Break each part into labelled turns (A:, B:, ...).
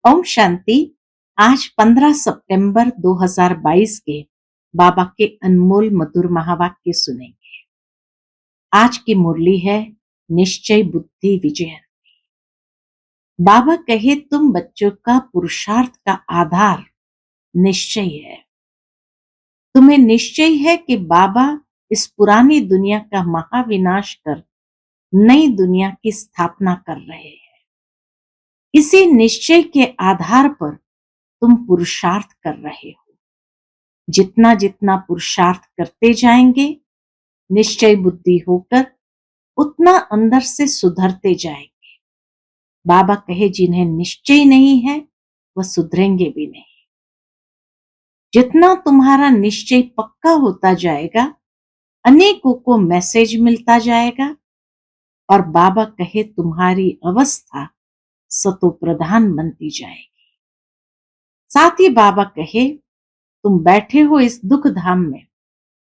A: ओम शांति। आज 15 सितंबर 2022 के बाबा के अनमोल मधुर महावाक्य सुनेंगे। आज की मुरली है निश्चय बुद्धि विजय। बाबा कहे तुम बच्चों का पुरुषार्थ का आधार निश्चय है। तुम्हें निश्चय है कि बाबा इस पुरानी दुनिया का महाविनाश कर नई दुनिया की स्थापना कर रहे हैं। इसी निश्चय के आधार पर तुम पुरुषार्थ कर रहे हो। जितना जितना पुरुषार्थ करते जाएंगे निश्चय बुद्धि होकर उतना अंदर से सुधरते जाएंगे। बाबा कहे जिन्हें निश्चय नहीं है वह सुधरेंगे भी नहीं। जितना तुम्हारा निश्चय पक्का होता जाएगा अनेकों को मैसेज मिलता जाएगा और बाबा कहे तुम्हारी अवस्था सतो प्रधान बनती जाएगी। साथ ही बाबा कहे तुम बैठे हो इस दुख धाम में,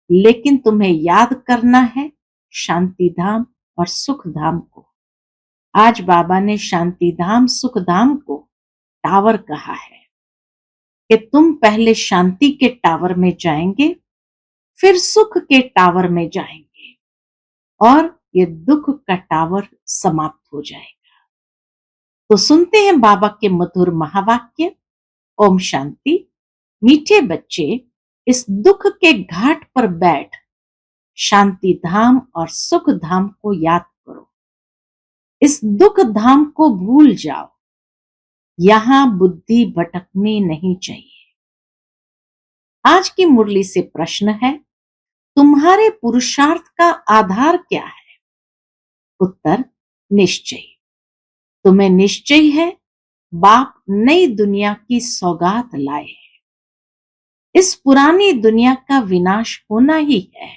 A: लेकिन तुम्हें याद करना है शांति धाम और सुख धाम को। आज बाबा ने शांति धाम सुख धाम को टावर कहा है कि तुम पहले शांति के टावर में जाएंगे, फिर सुख के टावर में जाएंगे और ये दुख का टावर समाप्त हो जाएगा। तो सुनते हैं बाबा के मधुर महावाक्य। ओम शांति। मीठे बच्चे, इस दुख के घाट पर बैठ शांति धाम और सुख धाम को याद करो। इस दुख धाम को भूल जाओ। यहां बुद्धि भटकनी नहीं चाहिए। आज की मुरली से प्रश्न है, तुम्हारे पुरुषार्थ का आधार क्या है? उत्तर, निश्चय। तुम्हें निश्चय है बाप नई दुनिया की सौगात लाए हैं। इस पुरानी दुनिया का विनाश होना ही है।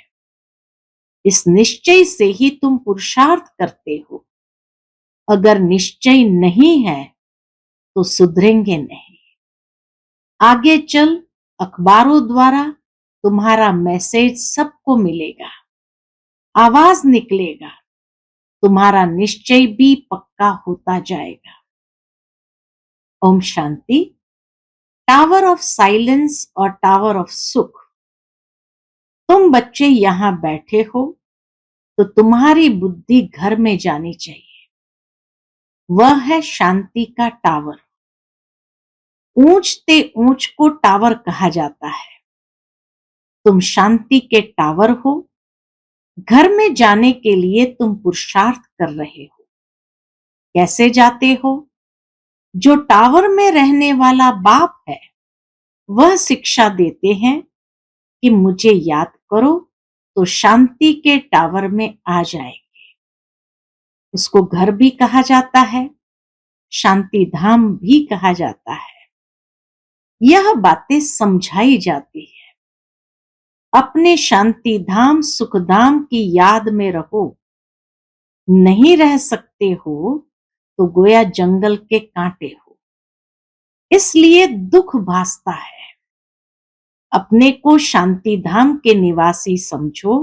A: इस निश्चय से ही तुम पुरुषार्थ करते हो। अगर निश्चय नहीं है तो सुधरेंगे नहीं। आगे चल अखबारों द्वारा तुम्हारा मैसेज सबको मिलेगा, आवाज निकलेगा, तुम्हारा निश्चय भी पक्का होता जाएगा। Om Shanti. Tower of silence और टावर ऑफ सुख। तुम बच्चे यहां बैठे हो तो तुम्हारी बुद्धि घर में जानी चाहिए। वह है शांति का टावर। ऊंचते ऊंच को टावर कहा जाता है। तुम शांति के टावर हो। घर में जाने के लिए तुम पुरुषार्थ कर रहे हो। कैसे जाते हो? जो टावर में रहने वाला बाप है वह शिक्षा देते हैं कि मुझे याद करो तो शांति के टावर में आ जाएंगे। उसको घर भी कहा जाता है, शांति धाम भी कहा जाता है। यह बातें समझाई जाती है। अपने शांति धाम सुख धाम की याद में रहो। नहीं रह सकते हो तो गोया जंगल के कांटे हो, इसलिए दुख भासता है। अपने को शांति धाम के निवासी समझो।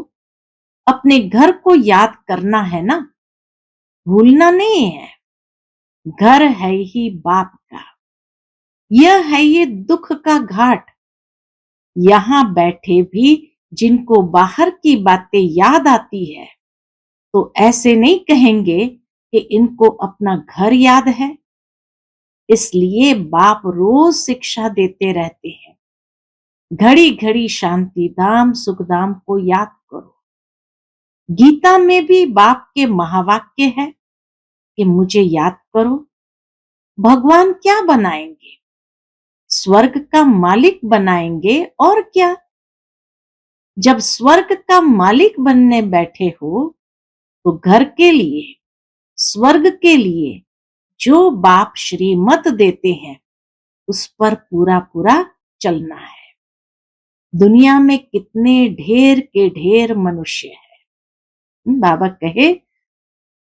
A: अपने घर को याद करना है ना, भूलना नहीं है। घर है ही बाप का। यह है ये दुख का घाट। यहां बैठे भी जिनको बाहर की बातें याद आती है तो ऐसे नहीं कहेंगे कि इनको अपना घर याद है। इसलिए बाप रोज शिक्षा देते रहते हैं, घड़ी घड़ी शांति धाम सुख धाम को याद करो। गीता में भी बाप के महावाक्य है कि मुझे याद करो। भगवान क्या बनाएंगे? स्वर्ग का मालिक बनाएंगे और क्या। जब स्वर्ग का मालिक बनने बैठे हो तो घर के लिए स्वर्ग के लिए जो बाप श्रीमत देते हैं उस पर पूरा पूरा चलना है। दुनिया में कितने ढेर के ढेर मनुष्य हैं। बाबा कहे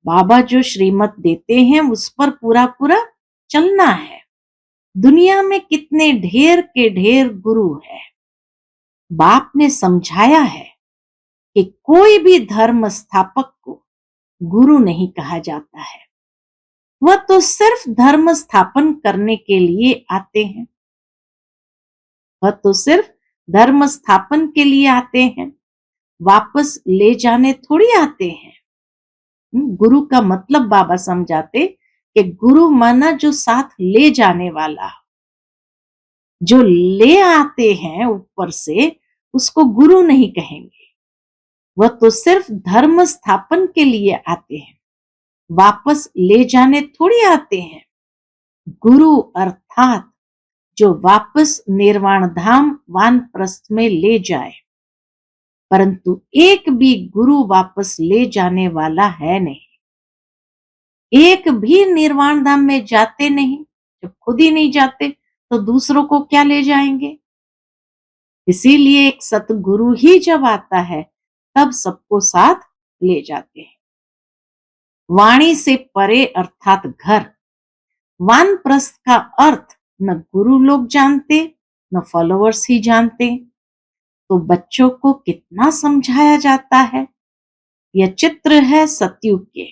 A: बाबा जो श्रीमत देते हैं उस पर पूरा पूरा चलना है। दुनिया में कितने ढेर के ढेर गुरु है। बाप ने समझाया है कि कोई भी धर्म स्थापक को गुरु नहीं कहा जाता है। वह तो सिर्फ धर्म स्थापन करने के लिए आते हैं। वह तो सिर्फ धर्म स्थापन के लिए आते हैं, वापस ले जाने थोड़ी आते हैं। गुरु का मतलब बाबा समझाते कि गुरु माना जो साथ ले जाने वाला, जो ले आते हैं ऊपर से, उसको गुरु नहीं कहेंगे। वह तो सिर्फ धर्म स्थापन के लिए आते हैं, वापस ले जाने थोड़ी आते हैं। गुरु अर्थात जो वापस निर्वाण धाम वानप्रस्थ में ले जाए, परंतु एक भी गुरु वापस ले जाने वाला है नहीं। एक भी निर्वाण धाम में जाते नहीं। जब खुद ही नहीं जाते तो दूसरों को क्या ले जाएंगे। इसीलिए एक सतगुरु ही जब आता है तब सबको साथ ले जाते हैं। वाणी से परे अर्थात घर। वानप्रस्थ का अर्थ न गुरु लोग जानते न फॉलोअर्स ही जानते। तो बच्चों को कितना समझाया जाता है। यह चित्र है सतयुग के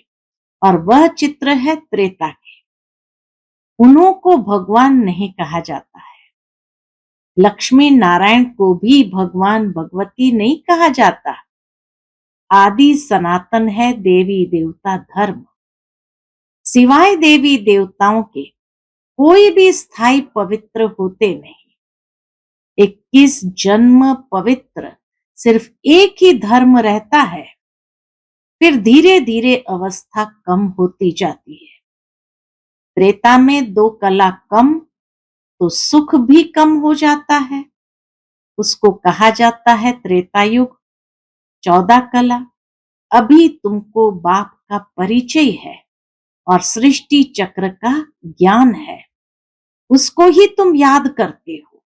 A: और वह चित्र है त्रेता के। उन्हों को भगवान नहीं कहा जाता है। लक्ष्मी नारायण को भी भगवान भगवती नहीं कहा जाता। आदि सनातन है देवी देवता धर्म। सिवाय देवी देवताओं के कोई भी स्थायी पवित्र होते नहीं। 21 जन्म पवित्र सिर्फ एक ही धर्म रहता है, फिर धीरे धीरे अवस्था कम होती जाती है। त्रेता में 2 कला कम तो सुख भी कम हो जाता है। उसको कहा जाता है त्रेता युग। 14 कला। अभी तुमको बाप का परिचय है और सृष्टि चक्र का ज्ञान है, उसको ही तुम याद करते हो,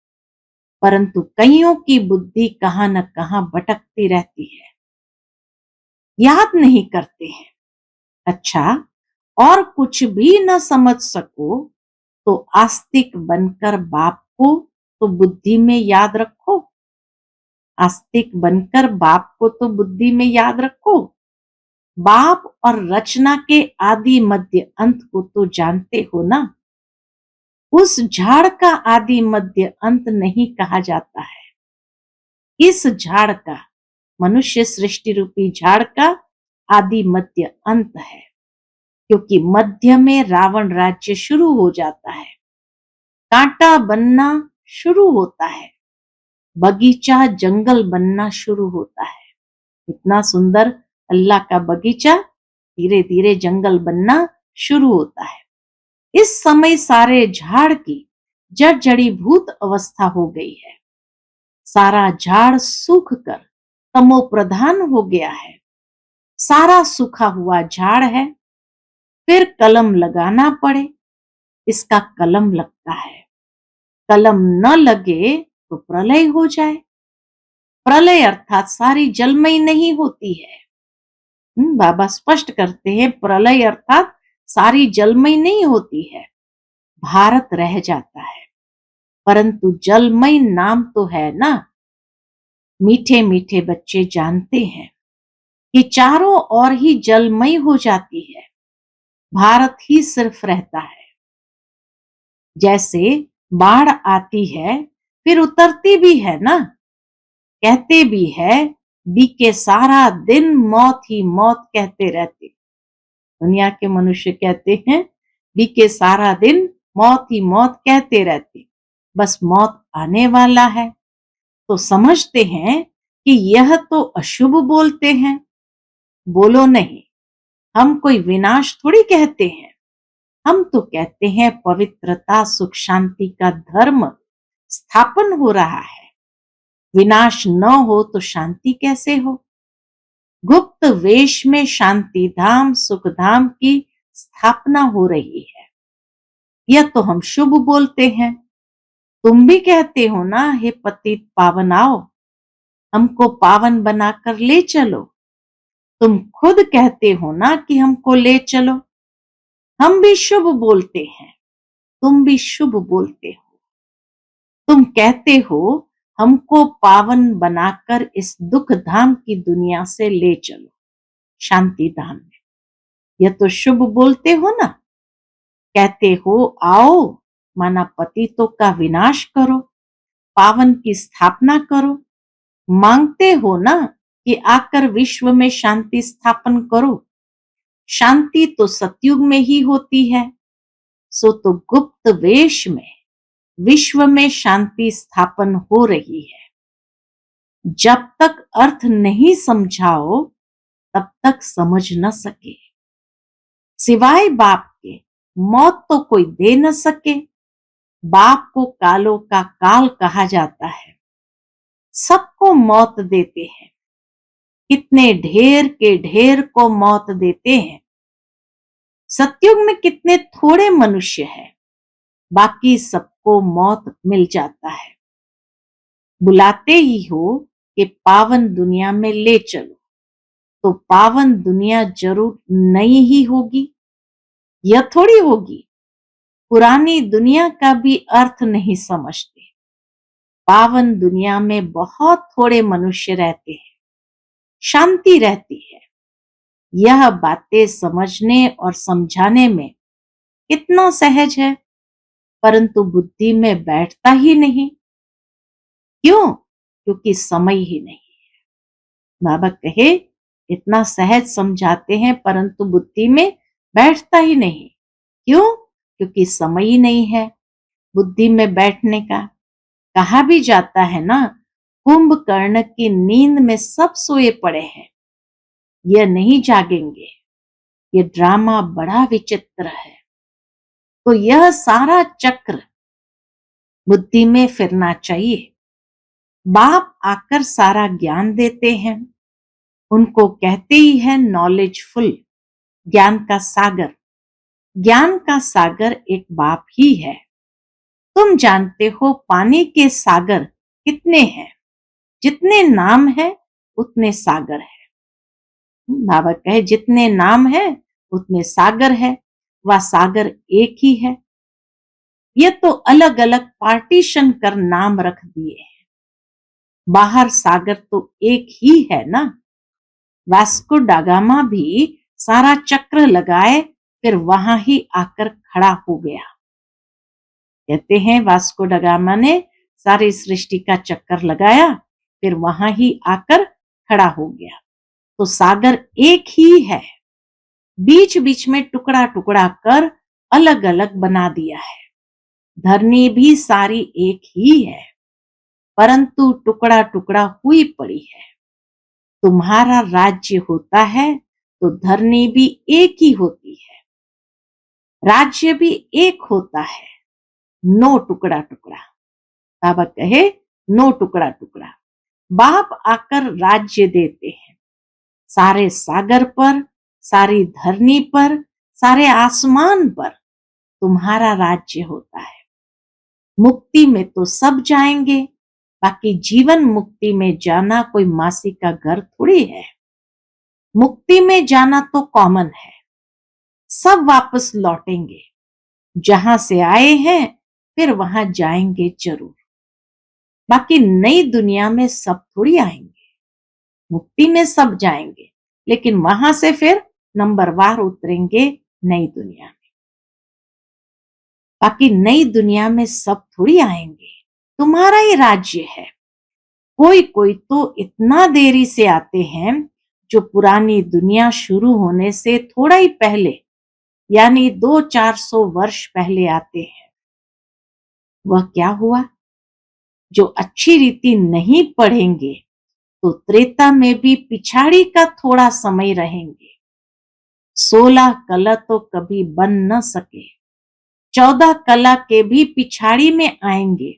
A: परंतु कईयों की बुद्धि कहां न कहां भटकती रहती है, याद नहीं करते हैं। अच्छा, और कुछ भी न समझ सको तो आस्तिक बनकर बाप को तो बुद्धि में याद रखो। आस्तिक बनकर बाप को तो बुद्धि में याद रखो। बाप और रचना के आदि मध्य अंत को तो जानते हो ना। उस झाड़ का आदि मध्य अंत नहीं कहा जाता है। इस झाड़ का, मनुष्य सृष्टि रूपी झाड़ का आदि मध्य अंत है, क्योंकि मध्य में रावण राज्य शुरू हो जाता है। कांटा बनना शुरू होता है, बगीचा जंगल बनना शुरू होता है। इतना सुंदर अल्लाह का बगीचा धीरे धीरे जंगल बनना शुरू होता है। इस समय सारे झाड़ की जर्जड़ीभूत अवस्था हो गई है। सारा झाड़ सूख कर तमो प्रधान हो गया है। सारा सूखा हुआ झाड़ है। फिर कलम लगाना पड़े, इसका कलम लगता है। कलम न लगे तो प्रलय हो जाए। प्रलय अर्थात सारी जलमय नहीं होती है। बाबा स्पष्ट करते हैं, प्रलय अर्थात सारी जलमय नहीं होती है, भारत रह जाता है, परंतु जलमय नाम तो है ना। मीठे मीठे बच्चे जानते हैं कि चारों ओर ही जलमय हो जाती है, भारत ही सिर्फ रहता है। जैसे बाढ़ आती है फिर उतरती भी है ना। कहते भी है, बीके सारा दिन मौत ही मौत कहते रहते। दुनिया के मनुष्य कहते हैं, बीके सारा दिन मौत ही मौत कहते रहते, बस मौत आने वाला है। तो समझते हैं कि यह तो अशुभ बोलते हैं। बोलो नहीं, हम कोई विनाश थोड़ी कहते हैं। हम तो कहते हैं पवित्रता सुख शांति का धर्म स्थापन हो रहा है। विनाश न हो तो शांति कैसे हो। गुप्त वेश में शांति धाम सुख धाम की स्थापना हो रही है। यह तो हम शुभ बोलते हैं। तुम भी कहते हो ना, हे पतित पावन आओ, हमको पावन बनाकर ले चलो। तुम खुद कहते हो ना कि हमको ले चलो। हम भी शुभ बोलते हैं, तुम भी शुभ बोलते हो। तुम कहते हो हमको पावन बनाकर इस दुख धाम की दुनिया से ले चलो शांति धाम में। यह तो शुभ बोलते हो ना। कहते हो आओ, माना पतितों का विनाश करो, पावन की स्थापना करो। मांगते हो ना कि आकर विश्व में शांति स्थापन करो। शांति तो सतयुग में ही होती है, सो तो गुप्त वेश में विश्व में शांति स्थापन हो रही है। जब तक अर्थ नहीं समझाओ तब तक समझ न सके। सिवाय बाप के मौत तो कोई दे न सके। बाप को कालों का काल कहा जाता है। सबको मौत देते हैं, कितने ढेर के ढेर को मौत देते हैं। सतयुग में कितने थोड़े मनुष्य हैं, बाकी सबको मौत मिल जाता है। बुलाते ही हो कि पावन दुनिया में ले चलो, तो पावन दुनिया जरूर नई ही होगी। यह थोड़ी होगी पुरानी दुनिया का भी अर्थ नहीं समझते। पावन दुनिया में बहुत थोड़े मनुष्य रहते हैं, शांति रहती है। यह बातें समझने और समझाने में कितना सहज है, परंतु बुद्धि में बैठता ही नहीं। क्यों? क्योंकि समय ही नहीं। बाबा कहे इतना सहज समझाते हैं परंतु बुद्धि में बैठता ही नहीं। क्यों? क्योंकि समय ही नहीं है बुद्धि में बैठने का। कहा भी जाता है ना, कुंभकर्ण की नींद में सब सोए पड़े हैं, यह नहीं जागेंगे। ये ड्रामा बड़ा विचित्र है। तो यह सारा चक्र बुद्धि में फिरना चाहिए। बाप आकर सारा ज्ञान देते हैं, उनको कहते ही है नॉलेजफुल, ज्ञान का सागर। ज्ञान का सागर एक बाप ही है। तुम जानते हो पानी के सागर कितने हैं? जितने नाम है उतने सागर है। बाबा कहे जितने नाम है उतने सागर है, वह सागर एक ही है। ये तो अलग अलग पार्टीशन कर नाम रख दिए हैं। बाहर सागर तो एक ही है ना। वास्को डागामा भी सारा चक्र लगाए फिर वहां ही आकर खड़ा हो गया। कहते हैं वास्को डागामा ने सारी सृष्टि का चक्कर लगाया फिर वहां ही आकर खड़ा हो गया। तो सागर एक ही है, बीच बीच में टुकड़ा टुकड़ा कर अलग अलग बना दिया है। धरनी भी सारी एक ही है, परंतु टुकड़ा टुकड़ा हुई पड़ी है। तुम्हारा राज्य होता है तो धरनी भी एक ही होती है, राज्य भी एक होता है। नो टुकड़ा टुकड़ा। बाबा कहे नो टुकड़ा टुकड़ा। बाप आकर राज्य देते हैं सारे सागर पर, सारी धरनी पर, सारे आसमान पर तुम्हारा राज्य होता है। मुक्ति में तो सब जाएंगे, बाकी जीवन मुक्ति में जाना कोई मासी का घर थोड़ी है। मुक्ति में जाना तो कॉमन है, सब वापस लौटेंगे। जहां से आए हैं फिर वहां जाएंगे जरूर। बाकी नई दुनिया में सब थोड़ी आएंगे। मुक्ति में सब जाएंगे, लेकिन वहां से फिर नंबरवार उतरेंगे नई दुनिया में। बाकी नई दुनिया में सब थोड़ी आएंगे। तुम्हारा ही राज्य है। कोई कोई तो इतना देरी से आते हैं जो पुरानी दुनिया शुरू होने से थोड़ा ही पहले, यानी 200-400 वर्ष पहले आते हैं। वह क्या हुआ? जो अच्छी रीति नहीं पढ़ेंगे तो त्रेता में भी पिछाड़ी का थोड़ा समय रहेंगे। 16 कला तो कभी बन न सके, 14 कला के भी पिछाड़ी में आएंगे।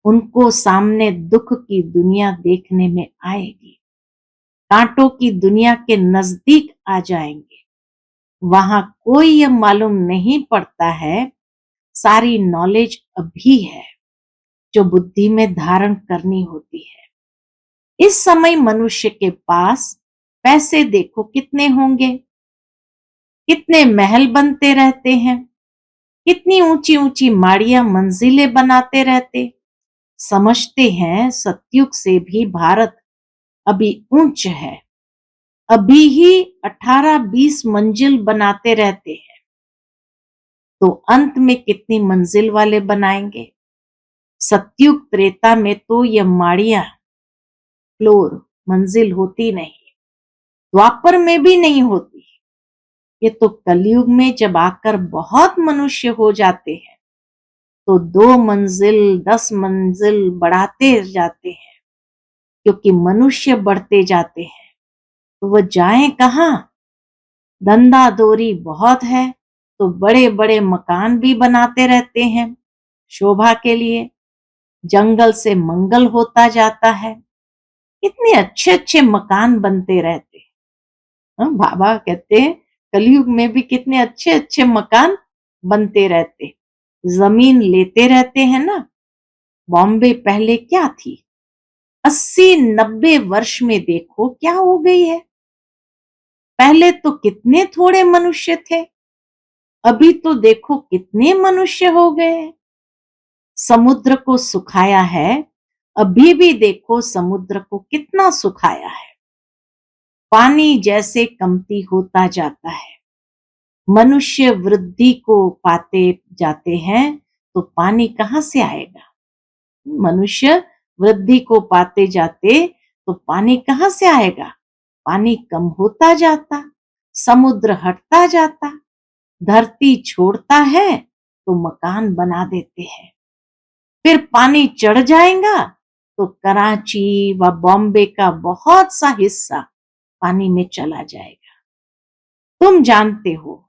A: उनको सामने दुख की दुनिया देखने में आएगी, कांटों की दुनिया के नजदीक आ जाएंगे। वहां कोई यह मालूम नहीं पड़ता है सारी नॉलेज अभी है जो बुद्धि में धारण करनी होती है। इस समय मनुष्य के पास पैसे देखो कितने होंगे, कितने महल बनते रहते हैं, कितनी ऊंची ऊंची माड़ियां मंजिलें बनाते रहते। समझते हैं सतयुग से भी भारत अभी ऊंच है, अभी ही 18-20 मंजिल बनाते रहते हैं। तो अंत में कितनी मंजिल वाले बनाएंगे। सतयुग त्रेता में तो ये माड़ियां फ्लोर मंजिल होती नहीं, द्वापर में भी नहीं होती। ये तो कलयुग में जब आकर बहुत मनुष्य हो जाते हैं तो 2 मंजिल 10 मंजिल बढ़ाते जाते हैं, क्योंकि मनुष्य बढ़ते जाते हैं तो वह जाएं कहाँ। धंधा दौरी बहुत है तो बड़े बड़े मकान भी बनाते रहते हैं शोभा के लिए। जंगल से मंगल होता जाता है, इतने अच्छे अच्छे मकान बनते रहते हैं। बाबा कहते हैं कलयुग में भी कितने अच्छे अच्छे मकान बनते रहते, जमीन लेते रहते हैं ना। बॉम्बे पहले क्या थी, 80-90 वर्ष में देखो क्या हो गई है। पहले तो कितने थोड़े मनुष्य थे, अभी तो देखो कितने मनुष्य हो गए हैं। समुद्र को सुखाया है, अभी भी देखो समुद्र को कितना सुखाया है। पानी जैसे कमती होता जाता है, मनुष्य वृद्धि को पाते जाते हैं तो पानी कहाँ से आएगा। मनुष्य वृद्धि को पाते जाते तो पानी कहाँ से आएगा। पानी कम होता जाता, समुद्र हटता जाता, धरती छोड़ता है तो मकान बना देते हैं। फिर पानी चढ़ जाएगा तो कराची व बॉम्बे का बहुत सा हिस्सा पानी में चला जाएगा, तुम जानते हो।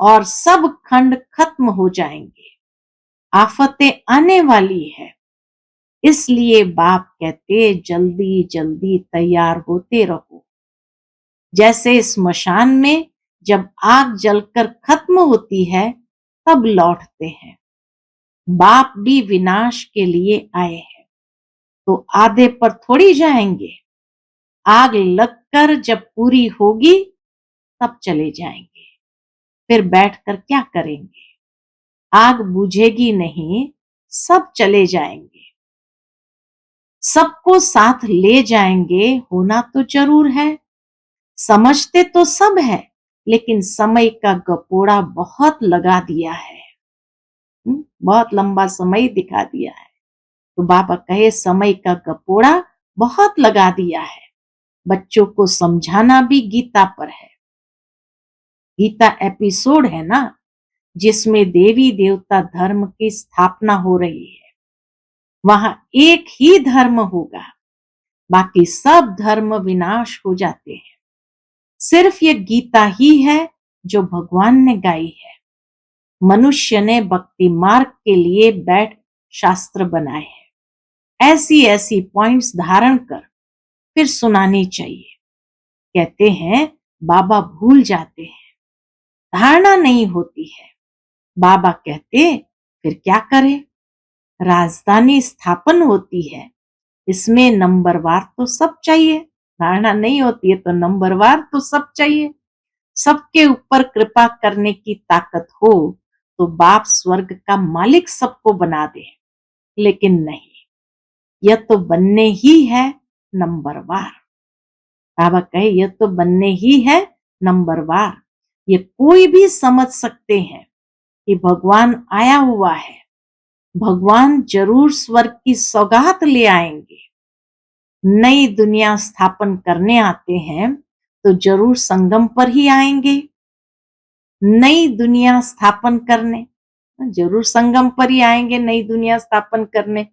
A: और सब खंड खत्म हो जाएंगे, आफतें आने वाली है। इसलिए बाप कहते जल्दी जल्दी तैयार होते रहो। जैसे स्मशान में जब आग जलकर खत्म होती है तब लौटते हैं, बाप भी विनाश के लिए आए हैं तो आधे पर थोड़ी जाएंगे। आग लगकर जब पूरी होगी तब चले जाएंगे, फिर बैठकर क्या करेंगे। आग बुझेगी नहीं, सब चले जाएंगे। सबको साथ ले जाएंगे होना तो जरूर है। समझते तो सब है, लेकिन समय का गपोड़ा बहुत लगा दिया है। बहुत लंबा समय दिखा दिया है। तो बाबा कहे समय का गपोड़ा बहुत लगा दिया है। बच्चों को समझाना भी गीता पर है। गीता एपिसोड है ना, जिसमें देवी देवता धर्म की स्थापना हो रही है। वहां एक ही धर्म होगा, बाकी सब धर्म विनाश हो जाते हैं। सिर्फ ये गीता ही है जो भगवान ने गाई है। मनुष्य ने भक्ति मार्ग के लिए बैठ शास्त्र बनाए हैं। ऐसी ऐसी पॉइंट्स धारण कर फिर सुनानी चाहिए। कहते हैं बाबा भूल जाते हैं, धारणा नहीं होती है। बाबा कहते फिर क्या करें। राजधानी स्थापन होती है, इसमें नंबरवार तो सब चाहिए। धारणा नहीं होती है तो नंबरवार तो सब चाहिए। सबके ऊपर कृपा करने की ताकत हो तो बाप स्वर्ग का मालिक सबको बना दे, लेकिन नहीं, यह तो बनने ही है नंबरवार। बाबा कहे यह तो बनने ही है नंबरवार। ये कोई भी समझ सकते हैं कि भगवान आया हुआ है, भगवान जरूर स्वर्ग की सौगात ले आएंगे। नई दुनिया स्थापन करने आते हैं तो जरूर संगम पर ही आएंगे। नई दुनिया स्थापन करने जरूर संगम पर ही आएंगे, नई दुनिया स्थापन करने।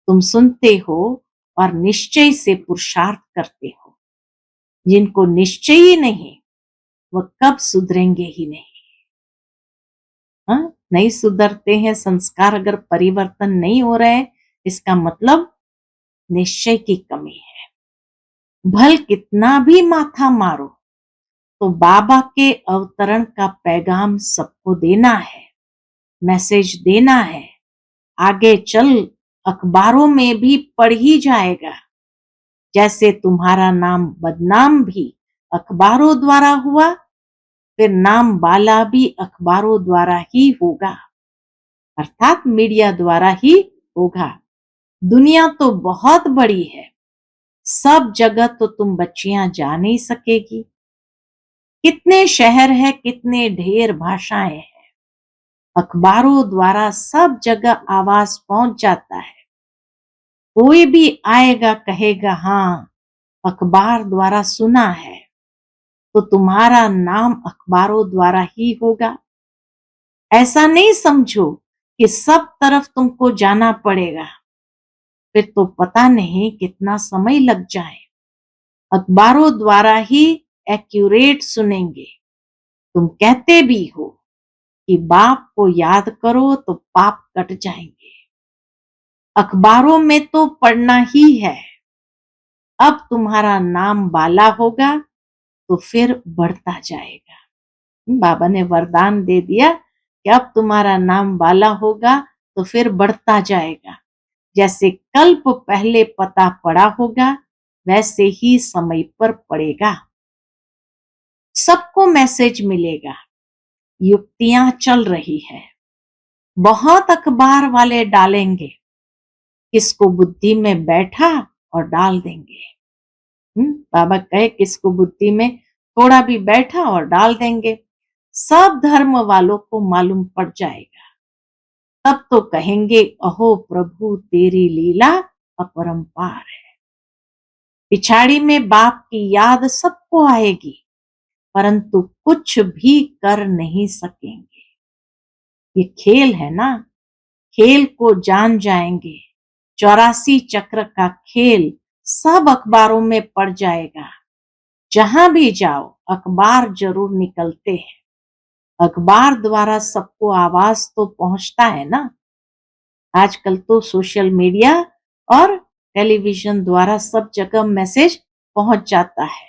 A: तुम सुनते हो और निश्चय से पुरुषार्थ करते हो। जिनको निश्चय ही नहीं वह कब सुधरेंगे ही नहीं। हाँ, नहीं सुधरते हैं, संस्कार अगर परिवर्तन नहीं हो रहे हैं, इसका मतलब निश्चय की कमी है। भल कितना भी माथा मारो तो बाबा के अवतरण का पैगाम सबको देना है, मैसेज देना है। आगे चल अखबारों में भी पढ़ ही जाएगा। जैसे तुम्हारा नाम बदनाम भी अखबारों द्वारा हुआ, फिर नाम वाला भी अखबारों द्वारा ही होगा, अर्थात मीडिया द्वारा ही होगा। दुनिया तो बहुत बड़ी है, सब जगह तो तुम बच्चियां जा नहीं सकेगी। कितने शहर है, कितने ढेर भाषाएं हैं, अखबारों द्वारा सब जगह आवाज पहुंच जाता है। कोई भी आएगा कहेगा हाँ, अखबार द्वारा सुना है, तो तुम्हारा नाम अखबारों द्वारा ही होगा। ऐसा नहीं समझो कि सब तरफ तुमको जाना पड़ेगा, फिर तो पता नहीं कितना समय लग जाए। अखबारों द्वारा ही एक्यूरेट सुनेंगे। तुम कहते भी हो कि बाप को याद करो तो पाप कट जाएंगे। अखबारों में तो पढ़ना ही है। अब तुम्हारा नाम बाला होगा तो फिर बढ़ता जाएगा। बाबा ने वरदान दे दिया कि अब तुम्हारा नाम बाला होगा तो फिर बढ़ता जाएगा। जैसे कल्प पहले पता पड़ा होगा, वैसे ही समय पर पड़ेगा। सबको मैसेज मिलेगा। युक्तियां चल रही है। बहुत अखबार वाले डालेंगे, किसको बुद्धि में बैठा और डाल देंगे। बाबा कहे किसको बुद्धि में थोड़ा भी बैठा और डाल देंगे। सब धर्म वालों को मालूम पड़ जाएगा। तब तो कहेंगे अहो प्रभु तेरी लीला अपरंपार है। पिछाड़ी में बाप की याद सबको आएगी, परंतु कुछ भी कर नहीं सकेंगे। ये खेल है ना, खेल को जान जाएंगे। 84 चक्र का खेल सब अखबारों में पड़ जाएगा। जहां भी जाओ अखबार जरूर निकलते हैं। अखबार द्वारा सबको आवाज तो पहुंचता है ना। आजकल तो सोशल मीडिया और टेलीविजन द्वारा सब जगह मैसेज पहुंच जाता है।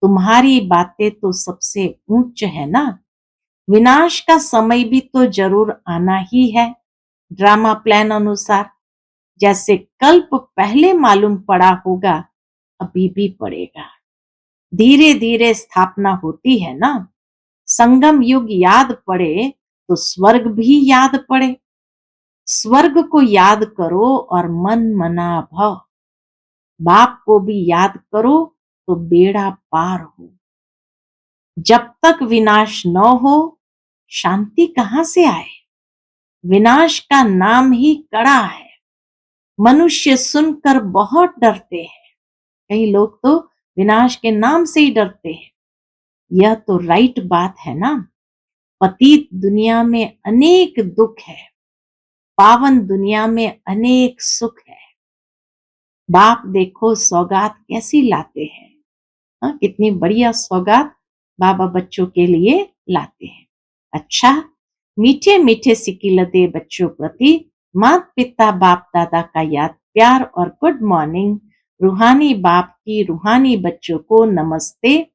A: तुम्हारी बातें तो सबसे ऊंच है ना। विनाश का समय भी तो जरूर आना ही है, ड्रामा प्लान अनुसार। जैसे कल्प पहले मालूम पड़ा होगा, अभी भी पड़ेगा। धीरे धीरे स्थापना होती है ना। संगम युग याद पड़े तो स्वर्ग भी याद पड़े। स्वर्ग को याद करो और मन मना भव। बाप को भी याद करो तो बेड़ा पार हो। जब तक विनाश न हो, शांति कहां से आए। विनाश का नाम ही कड़ा है। मनुष्य सुनकर बहुत डरते हैं। कई लोग तो विनाश के नाम से ही डरते हैं। यह तो राइट बात है ना। पतित दुनिया में अनेक दुख है, पावन दुनिया में अनेक सुख है। बाप देखो सौगात कैसी लाते हैं। हाँ, कितनी बढ़िया सौगात बाबा बच्चों के लिए लाते हैं। अच्छा, मीठे मीठे सिकिलते बच्चों प्रति माता पिता बाप दादा का याद प्यार और गुड मॉर्निंग। रूहानी बाप की रूहानी बच्चों को नमस्ते।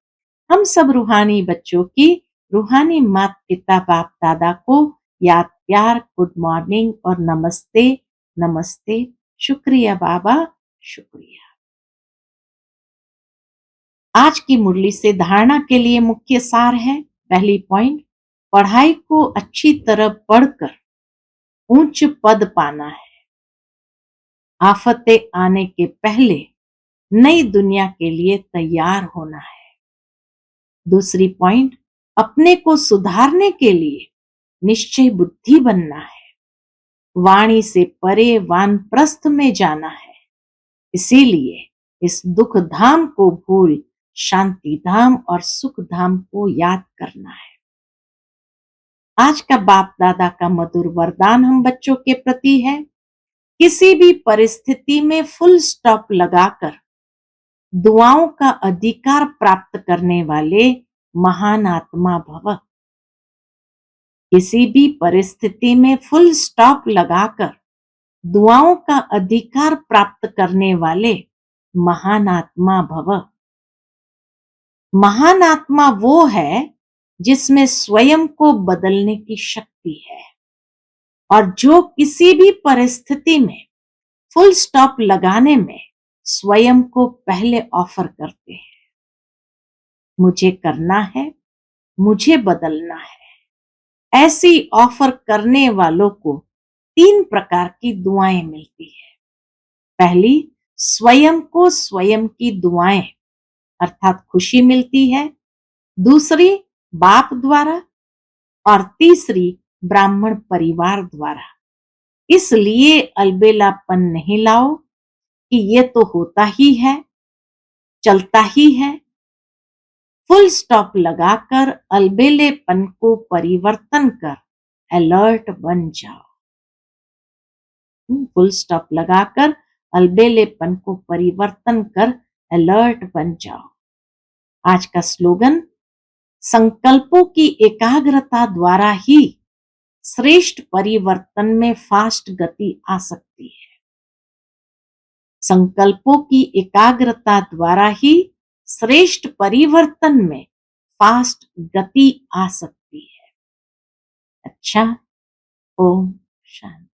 A: हम सब रूहानी बच्चों की रूहानी माता पिता बाप दादा को याद प्यार गुड मॉर्निंग और नमस्ते। नमस्ते। शुक्रिया बाबा, शुक्रिया। आज की मुरली से धारणा के लिए मुख्य सार है। पहली पॉइंट, पढ़ाई को अच्छी तरह पढ़कर उच्च पद पाना है। आफतें आने के पहले नई दुनिया के लिए तैयार होना है। दूसरी पॉइंट, अपने को सुधारने के लिए निश्चय बुद्धि बनना है। वाणी से परे वानप्रस्थ में जाना है। इसीलिए इस दुख धाम को भूल शांति धाम और सुख धाम को याद करना है। आज का बाप दादा का मधुर वरदान हम बच्चों के प्रति है। किसी भी परिस्थिति में फुल स्टॉप लगाकर दुआओं का अधिकार प्राप्त करने वाले महान आत्मा भव। किसी भी परिस्थिति में फुल स्टॉप लगाकर दुआओं का अधिकार प्राप्त करने वाले महान आत्मा भव। महान आत्मा वो है जिसमें स्वयं को बदलने की शक्ति है और जो किसी भी परिस्थिति में फुल स्टॉप लगाने में स्वयं को पहले ऑफर करते हैं। मुझे करना है, मुझे बदलना है। ऐसी ऑफर करने वालों को 3 प्रकार की दुआएं मिलती है। पहली, स्वयं को स्वयं की दुआएं अर्थात खुशी मिलती है। दूसरी, बाप द्वारा। और तीसरी, ब्राह्मण परिवार द्वारा, इसलिए अलबेलापन नहीं लाओ कि ये तो होता ही है, चलता ही है। फुल स्टॉप लगाकर अलबेलेपन को परिवर्तन कर अलर्ट बन जाओ। फुल स्टॉप लगाकर अलबेलेपन को परिवर्तन कर अलर्ट बन जाओ। आज का स्लोगन, संकल्पों की एकाग्रता द्वारा ही श्रेष्ठ परिवर्तन में फास्ट गति आ सकती है। संकल्पों की एकाग्रता द्वारा ही श्रेष्ठ परिवर्तन में फास्ट गति आ सकती है। अच्छा, ओम शांति।